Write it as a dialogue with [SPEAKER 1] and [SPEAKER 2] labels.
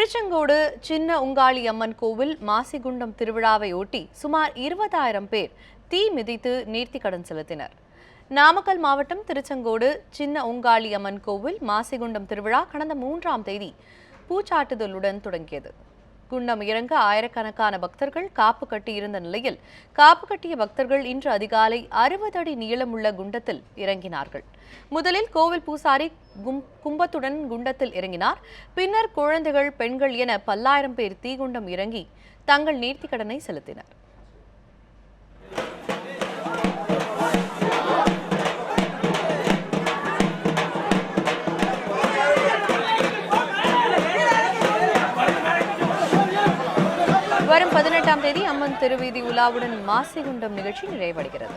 [SPEAKER 1] திருச்செங்கோடு சின்ன உங்காளி அம்மன் கோவில் மாசிகுண்டம் திருவிழாவை ஒட்டி சுமார் 20,000 பேர் தீ மிதித்து நேர்த்திக்கடன் செலுத்தினர். நாமக்கல் மாவட்டம் திருச்செங்கோடு சின்ன உங்காளி அம்மன் கோவில் மாசிகுண்டம் திருவிழா கடந்த 3ஆம் தேதி பூச்சாட்டுதலுடன் தொடங்கியது. குண்டம் இறங்க ஆயிரக்கணக்கான பக்தர்கள் காப்பு கட்டியிருந்த நிலையில் காப்பு கட்டிய பக்தர்கள் இன்று அதிகாலை 60 அடி நீளமுள்ள குண்டத்தில் இறங்கினார்கள். முதலில் கோவில் பூசாரி கும்பத்துடன் குண்டத்தில் இறங்கினார். பின்னர் குழந்தைகள், பெண்கள் என பல்லாயிரம் பேர் தீகுண்டம் இறங்கி தங்கள் நேர்த்திக்கடனை செலுத்தினர். வரும் 18ஆம் தேதி அம்மன் திருவீதி உலாவுடன் மாசிகுண்டம் நிகழ்ச்சி நிறைவடைகிறது.